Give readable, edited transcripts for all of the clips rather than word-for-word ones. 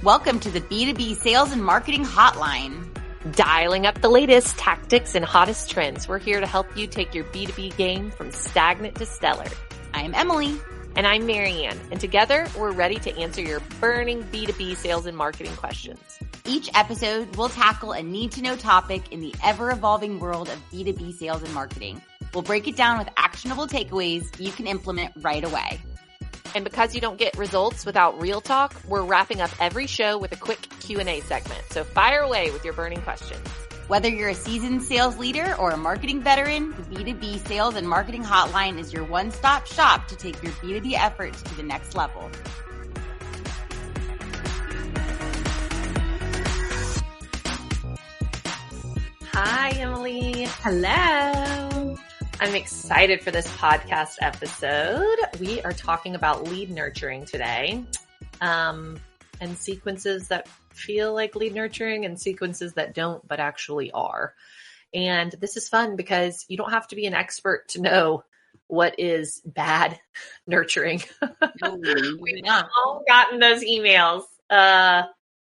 Welcome to the B2B Sales and Marketing Hotline. Dialing up the latest tactics and hottest trends. We're here to help you take your B2B game from stagnant to stellar. I'm Emily. And I'm Maryanne. And together, we're ready to answer your burning B2B sales and marketing questions. Each episode, we'll tackle a need-to-know topic in the ever-evolving world of B2B sales and marketing. We'll break it down with actionable takeaways you can implement right away. And because you don't get results without real talk, we're wrapping up every show with a quick Q&A segment. So fire away with your burning questions. Whether you're a seasoned sales leader or a marketing veteran, the B2B Sales and Marketing Hotline is your one-stop shop to take your B2B efforts to the next level. Hi, Emily. Hello. I'm excited for this podcast episode. We are talking about lead nurturing today, and sequences that feel like lead nurturing and sequences that don't, but actually are. And this is fun because you don't have to be an expert to know what is bad nurturing. We've all gotten those emails.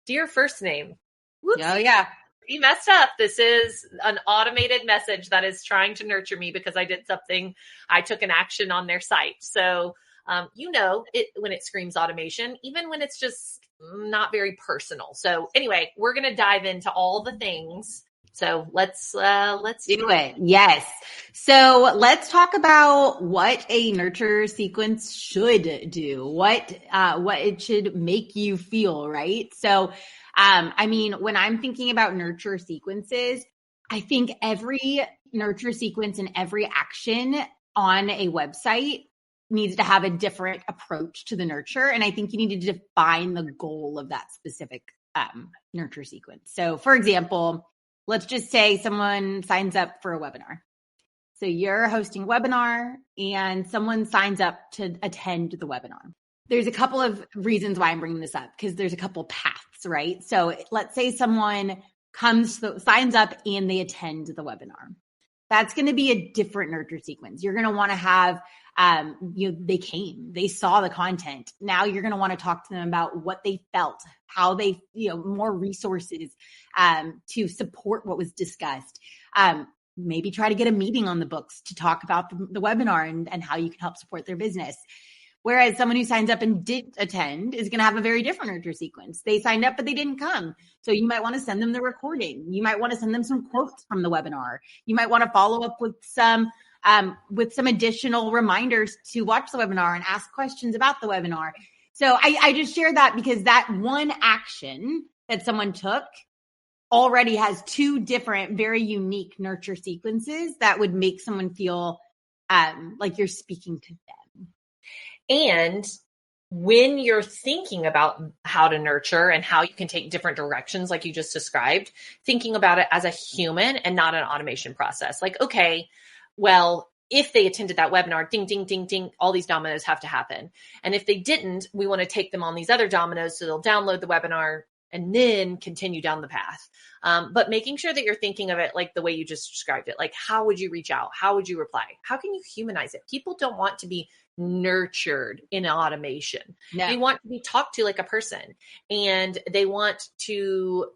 Dear first name. Whoops. Oh, yeah. You messed up. This is an automated message that is trying to nurture me because I did something. I took an action on their site. So, when it screams automation, even when it's just not very personal. So anyway, we're going to dive into all the things. So let's do it. Yes. So let's talk about what a nurture sequence should do, what it should make you feel, right? So, when I'm thinking about nurture sequences, I think every nurture sequence and every action on a website needs to have a different approach to the nurture. And I think you need to define the goal of that specific nurture sequence. So for example, let's just say someone signs up for a webinar. So you're hosting a webinar and someone signs up to attend the webinar. There's a couple of reasons why I'm bringing this up because there's a couple paths, right? So let's say someone signs up and they attend the webinar. That's going to be a different nurture sequence. You're going to want to have, they came, they saw the content. Now you're going to want to talk to them about what they felt, how they, more resources to support what was discussed. Maybe try to get a meeting on the books to talk about the webinar and how you can help support their business. Whereas someone who signs up and didn't attend is going to have a very different nurture sequence. They signed up, but they didn't come. So you might want to send them the recording. You might want to send them some quotes from the webinar. You might want to follow up with some additional reminders to watch the webinar and ask questions about the webinar. So I just share that because that one action that someone took already has two different, very unique nurture sequences that would make someone feel like you're speaking to them. And when you're thinking about how to nurture and how you can take different directions, like you just described, thinking about it as a human and not an automation process. Like, okay, well, if they attended that webinar, ding, ding, ding, ding, all these dominoes have to happen. And if they didn't, we want to take them on these other dominoes so they'll download the webinar and then continue down the path. But making sure that you're thinking of it like the way you just described it. Like, how would you reach out? How would you reply? How can you humanize it? People don't want to be nurtured in automation. No. They want to be talked to like a person, and they want to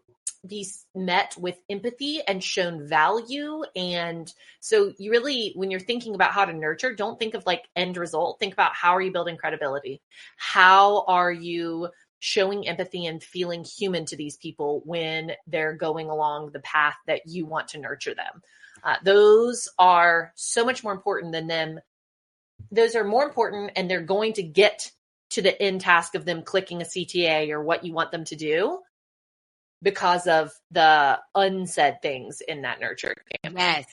be met with empathy and shown value. And so you really, when you're thinking about how to nurture, don't think of like end result. Think about how are you building credibility? How are you showing empathy and feeling human to these people when they're going along the path that you want to nurture them? Those are so much more important than them. Those are more important, and they're going to get to the end task of them clicking a CTA or what you want them to do because of the unsaid things in that nurture campaign. Yes.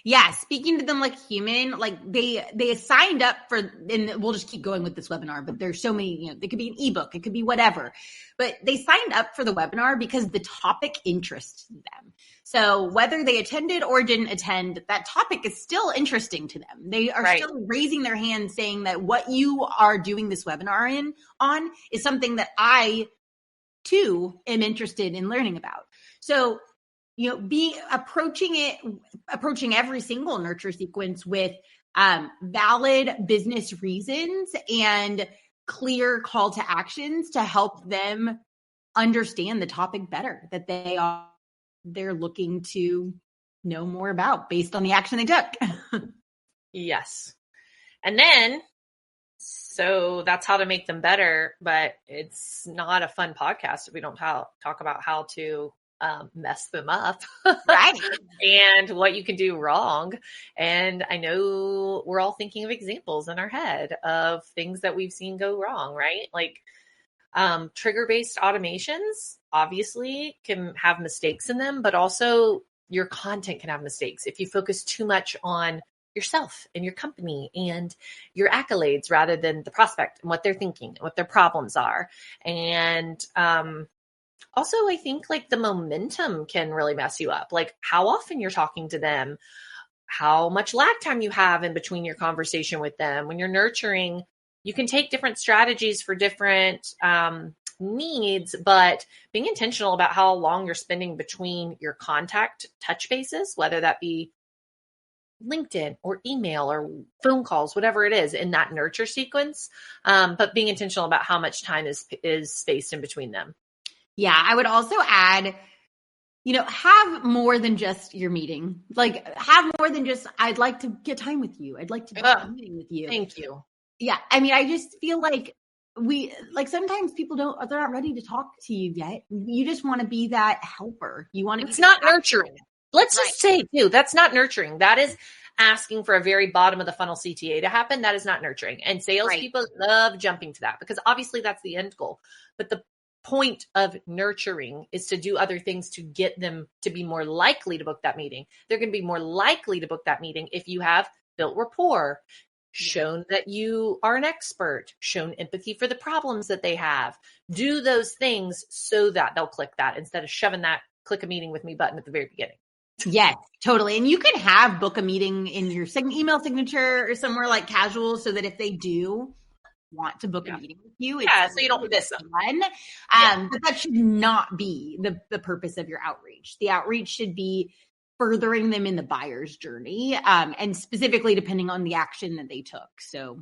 Yeah. Speaking to them like human, like they signed up for, and we'll just keep going with this webinar, but there's so many, it could be an eBook, it could be whatever, but they signed up for the webinar because the topic interests them. So whether they attended or didn't attend, that topic is still interesting to them. They are still raising their hand saying that what you are doing this webinar on is something that I too am interested in learning about. So, approaching every single nurture sequence with valid business reasons and clear call to actions to help them understand the topic better that they're looking to know more about based on the action they took. Yes. And then, so that's how to make them better, but it's not a fun podcast if we don't talk about how to mess them up. Right. And what you can do wrong. And I know we're all thinking of examples in our head of things that we've seen go wrong, right? Like trigger-based automations obviously can have mistakes in them, but also your content can have mistakes if you focus too much on yourself and your company and your accolades rather than the prospect and what they're thinking and what their problems are. And also, I think like the momentum can really mess you up, like how often you're talking to them, how much lag time you have in between your conversation with them. When you're nurturing, you can take different strategies for different needs, but being intentional about how long you're spending between your contact touch bases, whether that be LinkedIn or email or phone calls, whatever it is in that nurture sequence, but being intentional about how much time is spaced in between them. Yeah, I would also add, have more than just your meeting. Like have more than just, I'd like to get time with you. I'd like to do a meeting with you. Thank you. Yeah. I mean, I just feel like sometimes people they're not ready to talk to you yet. You just want to be that helper. You want to It's not nurturing. Let's just say too, that's not nurturing. That is asking for a very bottom of the funnel CTA to happen. That is not nurturing. And salespeople love jumping to that because obviously that's the end goal. But the point of nurturing is to do other things to get them to be more likely to book that meeting. They're going to be more likely to book that meeting if you have built rapport, shown that you are an expert, shown empathy for the problems that they have. Do those things so that they'll click that instead of shoving that click a meeting with me button at the very beginning. Yes, totally. And you can have book a meeting in your email signature or somewhere like casual so that if they do want to book a meeting with you, it's so you don't miss them. But that should not be the purpose of your outreach. The outreach should be furthering them in the buyer's journey, and specifically depending on the action that they took. So,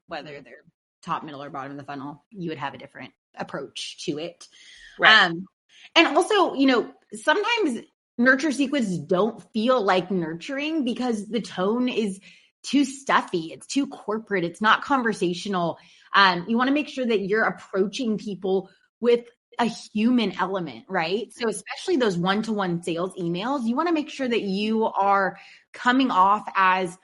whether they're top, middle, or bottom of the funnel, you would have a different approach to it. Right. And also, sometimes nurture sequences don't feel like nurturing because the tone is too stuffy. It's too corporate. It's not conversational. You want to make sure that you're approaching people with a human element, right? So especially those one-to-one sales emails, you want to make sure that you are coming off as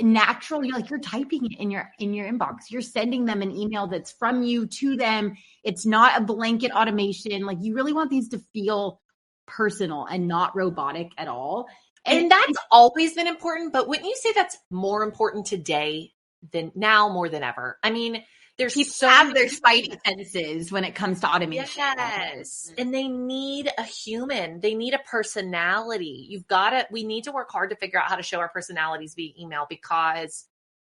natural. You're typing it in your inbox. You're sending them an email that's from you to them. It's not a blanket automation. Like you really want these to feel personal and not robotic at all. And that's always been important, but wouldn't you say that's more important today than now more than ever? I mean, there's people have their spidey senses when it comes to automation. Yes. And they need a human. They need a personality. We need to work hard to figure out how to show our personalities via email because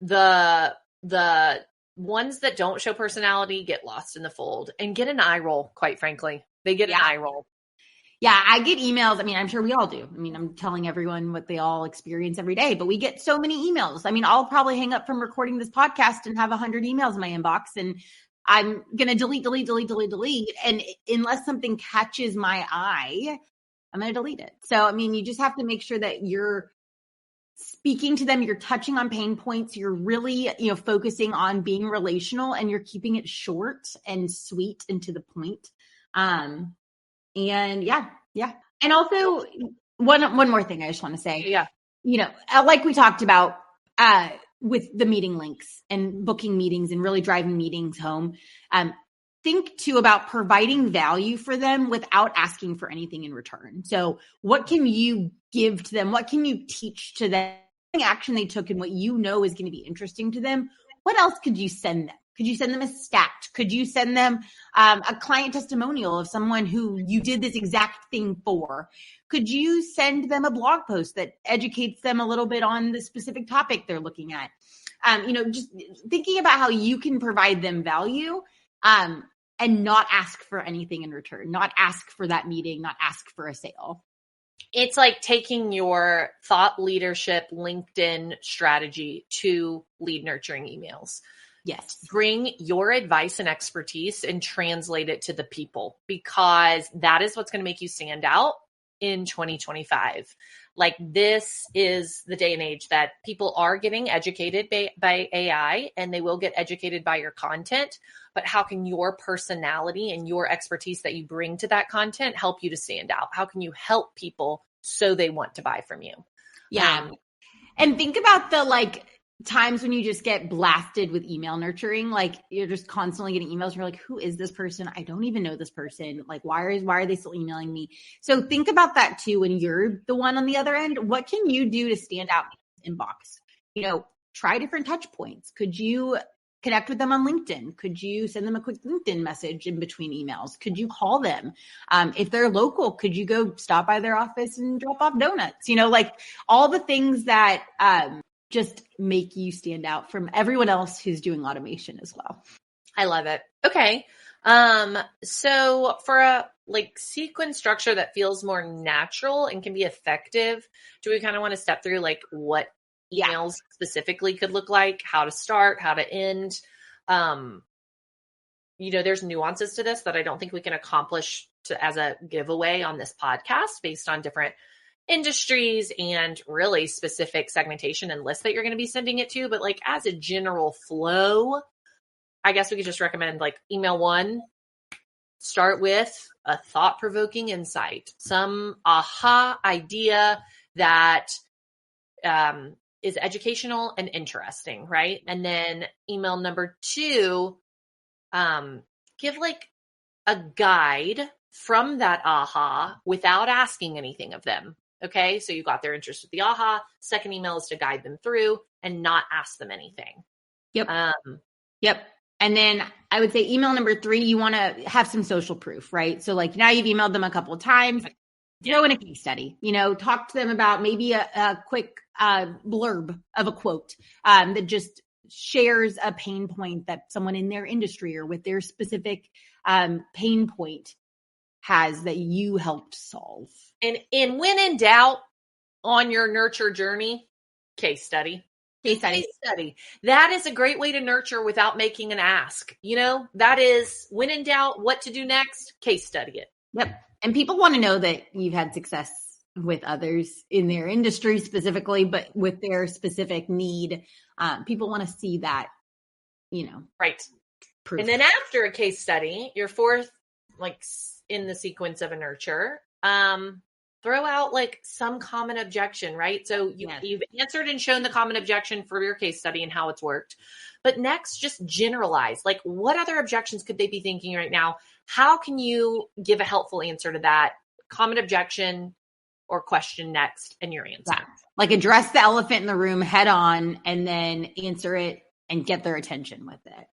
the ones that don't show personality get lost in the fold and get an eye roll, quite frankly. They get an eye roll. Yeah, I get emails. I mean, I'm sure we all do. I mean, I'm telling everyone what they all experience every day, but we get so many emails. I mean, I'll probably hang up from recording this podcast and have 100 emails in my inbox, and I'm going to delete. And unless something catches my eye, I'm going to delete it. So, I mean, you just have to make sure that you're speaking to them, you're touching on pain points, you're really, focusing on being relational, and you're keeping it short and sweet and to the point. And yeah. And also one more thing I just want to say, like we talked about, with the meeting links and booking meetings and really driving meetings home, think too about providing value for them without asking for anything in return. So what can you give to them? What can you teach to them? Action they took and what is going to be interesting to them. What else could you send them? Could you send them a stat? Could you send them a client testimonial of someone who you did this exact thing for? Could you send them a blog post that educates them a little bit on the specific topic they're looking at? Just thinking about how you can provide them value and not ask for anything in return, not ask for that meeting, not ask for a sale. It's like taking your thought leadership LinkedIn strategy to lead nurturing emails. Yes. Bring your advice and expertise and translate it to the people, because that is what's going to make you stand out in 2025. Like, this is the day and age that people are getting educated by AI, and they will get educated by your content. But how can your personality and your expertise that you bring to that content help you to stand out? How can you help people so they want to buy from you? Yeah. And think about the times when you just get blasted with email nurturing. Like, you're just constantly getting emails. You're like, who is this person? I don't even know this person. Like, why are they still emailing me? So think about that too. When you're the one on the other end, what can you do to stand out in the inbox? Try different touch points. Could you connect with them on LinkedIn? Could you send them a quick LinkedIn message in between emails? Could you call them? If they're local, could you go stop by their office and drop off donuts? All the things that, just make you stand out from everyone else who's doing automation as well. I love it. Okay. So for a sequence structure that feels more natural and can be effective, do we kind of want to step through what emails specifically could look like, how to start, how to end? There's nuances to this that I don't think we can accomplish as a giveaway on this podcast based on different industries and really specific segmentation and lists that you're going to be sending it to. But as a general flow, I guess we could just recommend email 1, start with a thought-provoking insight, some aha idea that is educational and interesting, right? And then email number 2, give a guide from that aha without asking anything of them. Okay, so you got their interest with the aha. Second email is to guide them through and not ask them anything. Yep. Yep. And then I would say email number 3, you want to have some social proof, right? So now you've emailed them a couple of times, throw in a case study, talk to them about maybe a quick blurb of a quote that just shares a pain point that someone in their industry or with their specific pain point has that you helped solve. And when in doubt on your nurture journey, case study. Case study. That is a great way to nurture without making an ask. That is, when in doubt, what to do next, case study it. Yep. And people want to know that you've had success with others in their industry specifically, but with their specific need. People want to see that, Right. proof. And then after a case study, your fourth, in the sequence of a nurture, throw out some common objection, right? So you've answered and shown the common objection for your case study and how it's worked. But next, just generalize. What other objections could they be thinking right now? How can you give a helpful answer to that common objection or question next and your answer? Yeah. Address the elephant in the room head on and then answer it and get their attention with it.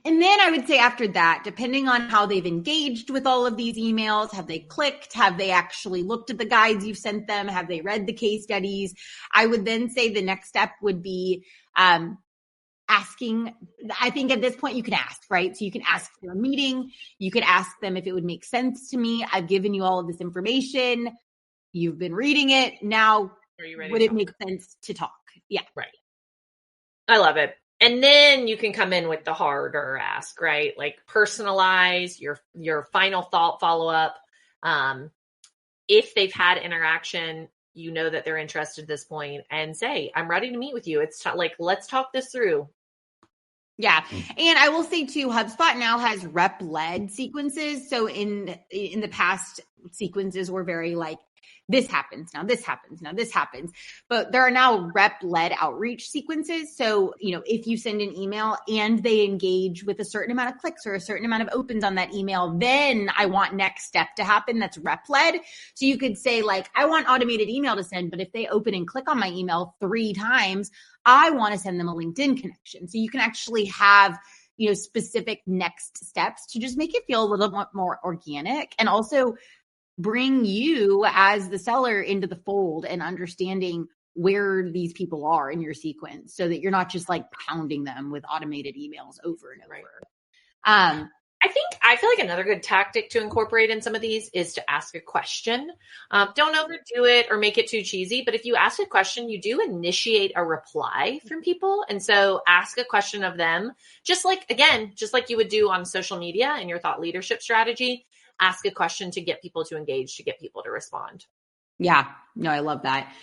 And then I would say after that, depending on how they've engaged with all of these emails, have they clicked? Have they actually looked at the guides you've sent them? Have they read the case studies? I would then say the next step would be asking. I think at this point you can ask, right? So you can ask for a meeting. You could ask them if it would make sense to me. I've given you all of this information. You've been reading it. Now, are you ready? Would it make sense to talk? Yeah. Right. I love it. And then you can come in with the harder ask, right? Personalize your final thought follow-up. If they've had interaction, that they're interested at this point, and say, I'm ready to meet with you. It's let's talk this through. Yeah. And I will say too, HubSpot now has rep-led sequences. So in the past, sequences were very this happens, now this happens, now this happens. But there are now rep-led outreach sequences. So, if you send an email and they engage with a certain amount of clicks or a certain amount of opens on that email, then I want next step to happen. That's rep-led. So you could say I want automated email to send, but if they open and click on my email 3 times, I want to send them a LinkedIn connection. So you can actually have specific next steps to just make it feel a little bit more organic, and also bring you as the seller into the fold and understanding where these people are in your sequence, so that you're not just pounding them with automated emails over and over. Right. I think I feel like another good tactic to incorporate in some of these is to ask a question. Don't overdo it or make it too cheesy, but if you ask a question, you do initiate a reply from people. And so ask a question of them, just like you would do on social media in your thought leadership strategy, ask a question to get people to engage, to get people to respond. Yeah, no, I love that.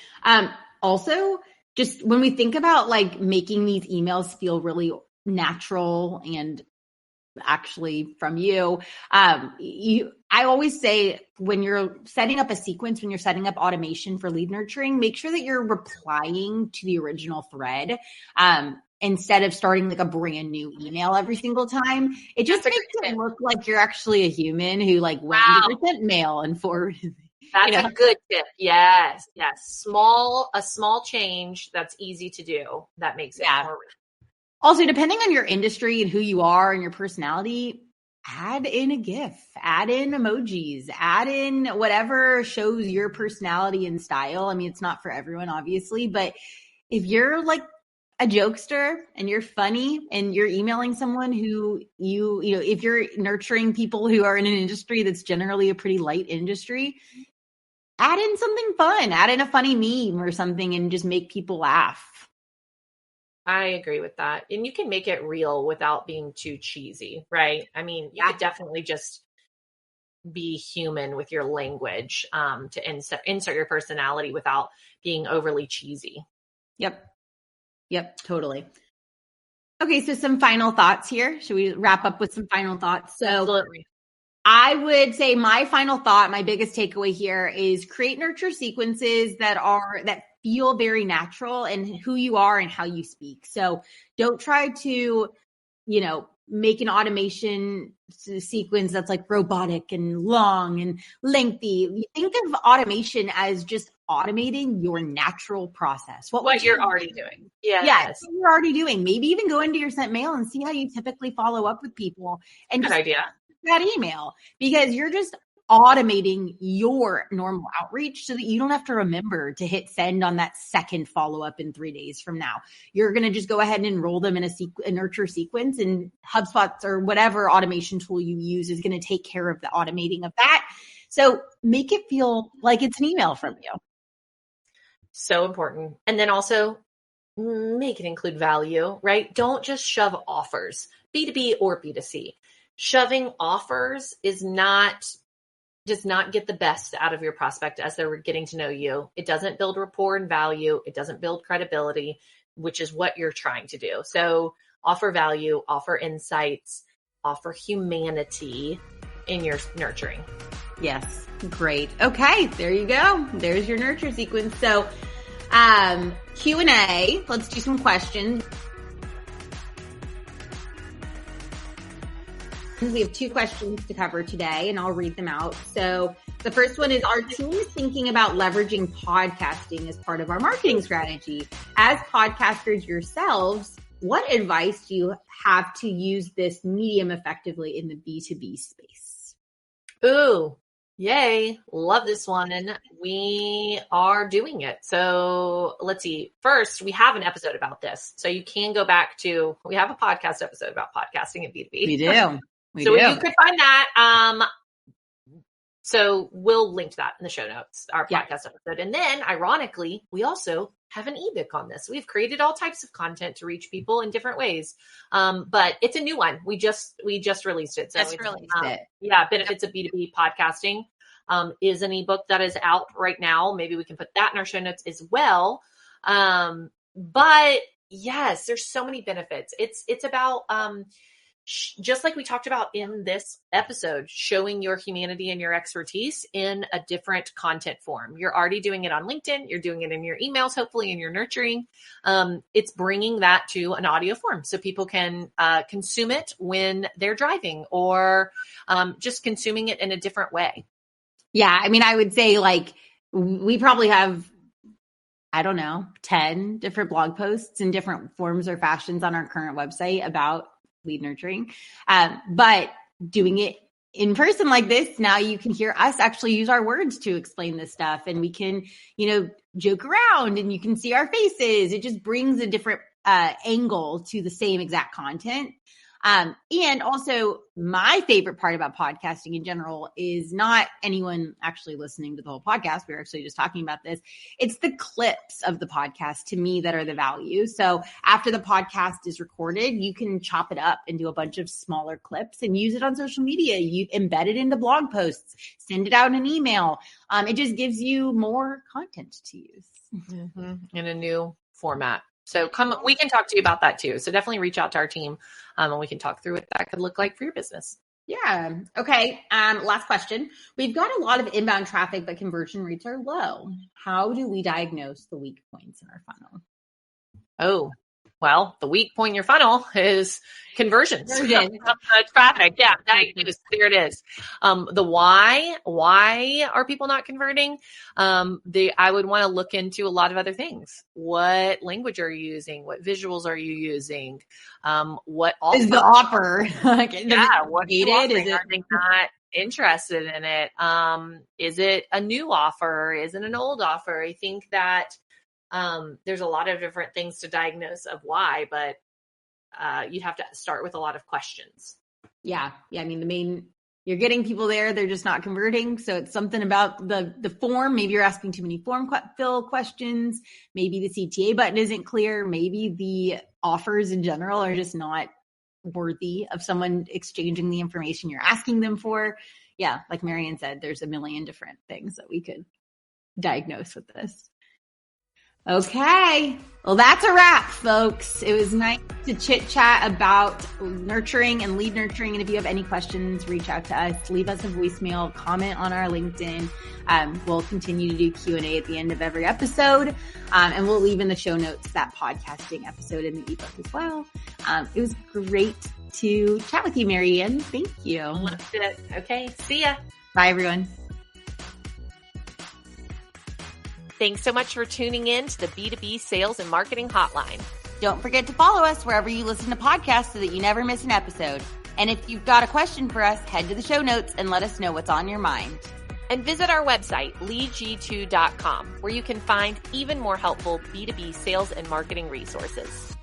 Also, just when we think about like making these emails feel really natural and actually from you, I always say when you're setting up a sequence, when you're setting up automation for lead nurturing, make sure that you're replying to the original thread. Instead of starting like a brand new email every single time. It just makes it look like you're actually a human who like went and sent mail and forwarded. That's a good tip. Yes. A small change that's easy to do. That makes it more real. Also, depending on your industry and who you are and your personality, add in a GIF, add in emojis, add in whatever shows your personality and style. I mean, it's not for everyone, obviously, but if you're like a jokester and you're funny and you're emailing someone who if you're nurturing people who are in an industry that's generally a pretty light industry, add in something fun, add in a funny meme or something and just make people laugh. I agree with that. And you can make it real without being too cheesy, right? I mean, you could definitely just be human with your language to insert your personality without being overly cheesy. Yep, totally. Okay, so some final thoughts here. Should we wrap up with some final thoughts? So absolutely. I would say my final thought, my biggest takeaway here is create nurture sequences that feel very natural and who you are and how you speak. So don't try to, make an automation sequence that's like robotic and long and lengthy. Think of automation as just automating your natural process. What you're already doing. Yes. What you're already doing. Maybe even go into your sent mail and see how you typically follow up with people. And good idea. That email, because you're just automating your normal outreach so that you don't have to remember to hit send on that second follow-up in 3 days from now. You're going to just go ahead and enroll them in a nurture sequence, and HubSpot or whatever automation tool you use is going to take care of the automating of that. So make it feel like it's an email from you. So important. And then also make it include value, right? Don't just shove offers, B2B or B2C. Shoving offers does not get the best out of your prospect as they're getting to know you. It doesn't build rapport and value. It doesn't build credibility, which is what you're trying to do. So offer value, offer insights, offer humanity in your nurturing. Yes. Great. Okay. There you go. There's your nurture sequence. So, Q&A, let's do some questions. We have 2 questions to cover today, and I'll read them out. So the first one is, our team is thinking about leveraging podcasting as part of our marketing strategy. As podcasters yourselves, what advice do you have to use this medium effectively in the B2B space? Ooh, yay. Love this one. And we are doing it. So let's see. First, we have an episode about this. So you can go back to, we have a podcast episode about podcasting in B2B. We do. You could find that. So we'll link to that in the show notes, our podcast episode. And then ironically, we also have an ebook on this. We've created all types of content to reach people in different ways. But it's a new one. We just released it. So Benefits of B2B Podcasting is an ebook that is out right now. Maybe we can put that in our show notes as well. But yes, there's so many benefits. It's about, just like we talked about in this episode, showing your humanity and your expertise in a different content form. You're already doing it on LinkedIn. You're doing it in your emails, hopefully in your nurturing. It's bringing that to an audio form so people can consume it when they're driving or just consuming it in a different way. Yeah. I mean, I would say like we probably have, 10 different blog posts in different forms or fashions on our current website about lead nurturing. But doing it in person like this, now you can hear us actually use our words to explain this stuff, and we can, joke around and you can see our faces. It just brings a different angle to the same exact content. And also my favorite part about podcasting in general is not anyone actually listening to the whole podcast. We're actually just talking about this. It's the clips of the podcast to me that are the value. So after the podcast is recorded, you can chop it up into a bunch of smaller clips and use it on social media. You embed it into blog posts, send it out in an email. It just gives you more content to use. In a new format. So we can talk to you about that too. So definitely reach out to our team and we can talk through what that could look like for your business. Yeah. Okay. Last question. We've got a lot of inbound traffic, but conversion rates are low. How do we diagnose the weak points in our funnel? Oh, well, the weak point in your funnel is conversions. Traffic. Yeah. There it is. The why are people not converting? I would want to look into a lot of other things. What language are you using? What visuals are you using? What offer? Is the offer? What gated? Is it? Are they not interested in it? Is it a new offer? Is it an old offer? I think that there's a lot of different things to diagnose of why, but you'd have to start with a lot of questions. Yeah. I mean, you're getting people there. They're just not converting. So it's something about the form. Maybe you're asking too many form fill questions. Maybe the CTA button isn't clear. Maybe the offers in general are just not worthy of someone exchanging the information you're asking them for. Yeah. Like Maryanne said, there's a million different things that we could diagnose with this. Okay. Well, that's a wrap, folks. It was nice to chit chat about nurturing and lead nurturing. And if you have any questions, reach out to us, leave us a voicemail, comment on our LinkedIn. We'll continue to do Q&A at the end of every episode. And we'll leave in the show notes that podcasting episode in the ebook as well. It was great to chat with you, Maryanne. Thank you. Loved it. Okay. See ya. Bye, everyone. Thanks so much for tuning in to the B2B Sales and Marketing Hotline. Don't forget to follow us wherever you listen to podcasts so that you never miss an episode. And if you've got a question for us, head to the show notes and let us know what's on your mind. And visit our website, leadg2.com, where you can find even more helpful B2B sales and marketing resources.